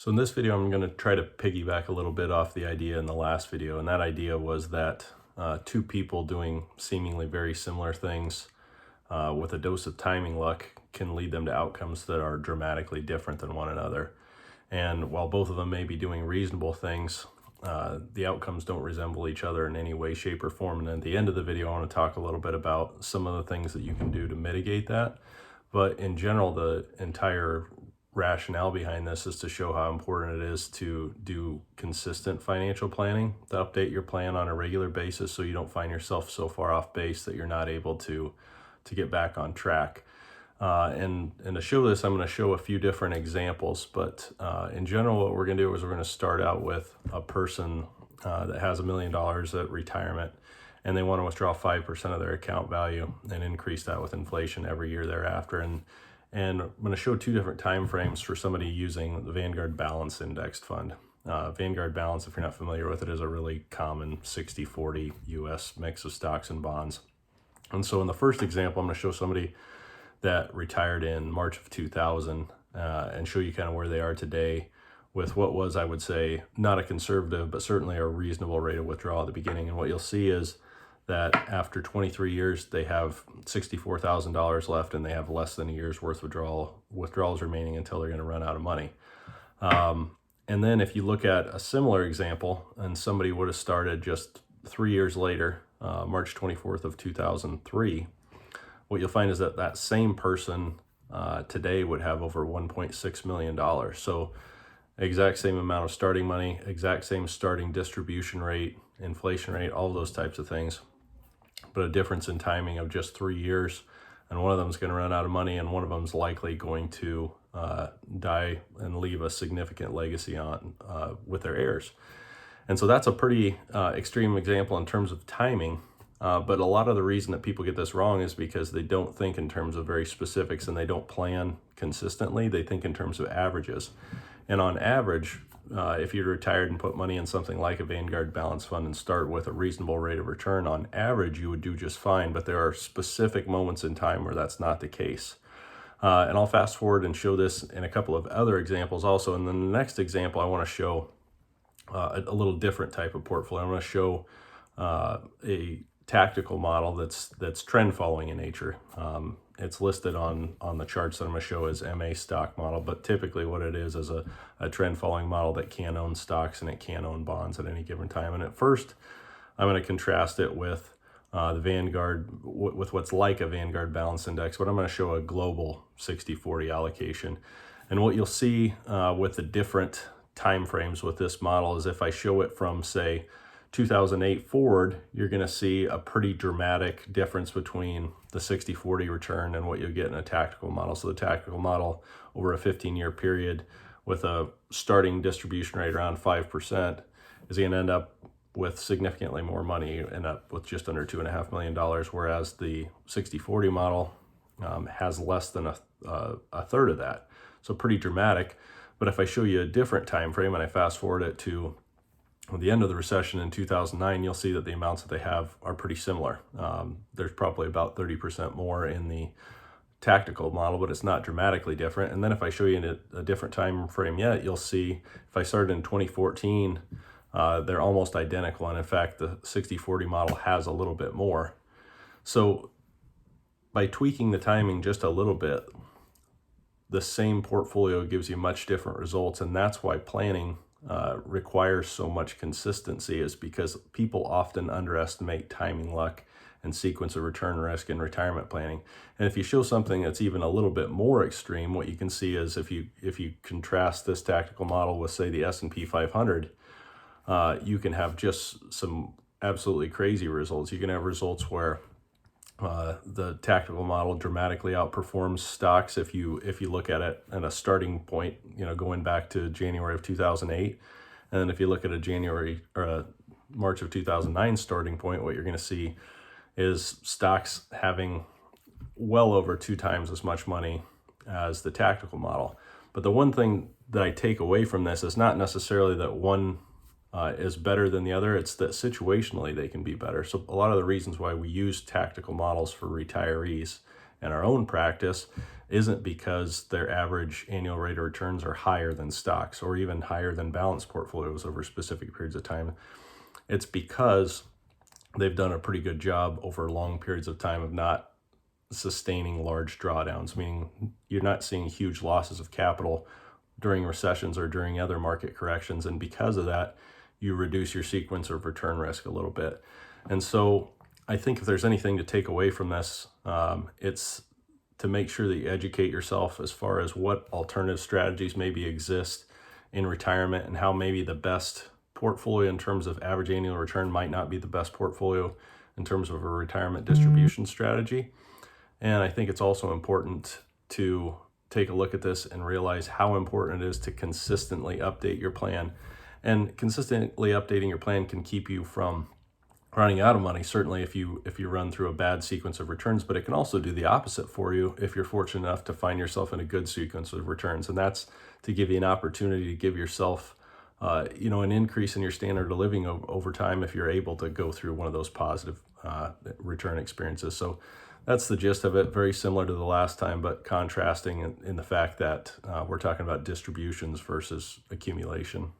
So in this video, I'm going to try to piggyback a little bit off the idea in the last video. And that idea was that two people doing seemingly very similar things with a dose of timing luck can lead them to outcomes that are dramatically different than one another. And while both of them may be doing reasonable things, the outcomes don't resemble each other in any way, shape, or form. And at the end of the video, I want to talk a little bit about some of the things that you can do to mitigate that. But in general, the entire rationale behind this is to show how important it is to do consistent financial planning, to update your plan on a regular basis so you don't find yourself so far off base that you're not able to get back on track. And to show this, I'm going to show a few different examples, but in general, what we're going to do is we're going to start out with a person that has $1 million at retirement, and they want to withdraw 5% of their account value and increase that with inflation every year thereafter. And I'm going to show two different time frames for somebody using the Vanguard Balance Indexed Fund. Vanguard Balance, if you're not familiar with it, is a really common 60-40 US mix of stocks and bonds. And so in the first example, I'm going to show somebody that retired in March of 2000 and show you kind of where they are today with what was, I would say, not a conservative, but certainly a reasonable rate of withdrawal at the beginning. And what you'll see is that after 23 years, they have $64,000 left and they have less than a year's worth of withdrawals remaining until they're going to run out of money. And then if you look at a similar example and somebody would have started just 3 years later, March 24th of 2003, what you'll find is that that same person today would have over $1.6 million. So exact same amount of starting money, exact same starting distribution rate, inflation rate, all those types of things, but a difference in timing of just 3 years. And one of them is going to run out of money, and one of them is likely going to die and leave a significant legacy on with their heirs. And so that's a pretty extreme example in terms of timing. But a lot of the reason that people get this wrong is because they don't think in terms of very specifics and they don't plan consistently. They think in terms of averages. And on average, if you're retired and put money in something like a Vanguard Balance Fund and start with a reasonable rate of return, on average, you would do just fine. But there are specific moments in time where that's not the case. And I'll fast forward and show this in a couple of other examples also. And then the next example, I want to show a little different type of portfolio. I'm going to show a tactical model that's trend following in nature. It's listed on the charts that I'm going to show as MA stock model, but typically what it is a trend following model that can own stocks and it can own bonds at any given time. And at first, I'm going to contrast it with the Vanguard, with what's like a Vanguard Balance Index, but I'm going to show a global 60-40 allocation. And what you'll see with the different time frames with this model is if I show it from, say, 2008 forward, you're going to see a pretty dramatic difference between the 60-40 return and what you'll get in a tactical model. So the tactical model over a 15-year period with a starting distribution rate around 5% is going to end up with significantly more money. You end up with just under $2.5 million, whereas the 60-40 model has less than a third of that. So pretty dramatic. But if I show you a different time frame and I fast forward it to the end of the recession in 2009, you'll see that the amounts that they have are pretty similar. There's probably about 30% more in the tactical model, but it's not dramatically different. And then if I show you in a different time frame yet, you'll see if I started in 2014, they're almost identical. And in fact, the 60-40 model has a little bit more. So by tweaking the timing just a little bit, the same portfolio gives you much different results. And that's why planning requires so much consistency, is because people often underestimate timing luck and sequence of return risk in retirement planning. And if you show something that's even a little bit more extreme, what you can see is if you contrast this tactical model with, say, the S&P 500, you can have just some absolutely crazy results. You can have results where the tactical model dramatically outperforms stocks if you look at it at a starting point, going back to January of 2008. And then if you look at a January or a March of 2009 starting point, what you're going to see is stocks having well over 2 times as much money as the tactical model. But the one thing that I take away from this is not necessarily that one is better than the other. It's that situationally they can be better. So a lot of the reasons why we use tactical models for retirees and our own practice isn't because their average annual rate of returns are higher than stocks or even higher than balanced portfolios over specific periods of time. It's because they've done a pretty good job over long periods of time of not sustaining large drawdowns, meaning you're not seeing huge losses of capital during recessions or during other market corrections. And because of that, you reduce your sequence of return risk a little bit. And so I think if there's anything to take away from this, it's to make sure that you educate yourself as far as what alternative strategies maybe exist in retirement and how maybe the best portfolio in terms of average annual return might not be the best portfolio in terms of a retirement distribution strategy. And I think it's also important to take a look at this and realize how important it is to consistently update your plan. And consistently updating your plan can keep you from running out of money, certainly if you run through a bad sequence of returns, but it can also do the opposite for you if you're fortunate enough to find yourself in a good sequence of returns. And that's to give you an opportunity to give yourself an increase in your standard of living over time if you're able to go through one of those positive return experiences. So that's the gist of it. Very similar to the last time, but contrasting in the fact that we're talking about distributions versus accumulation.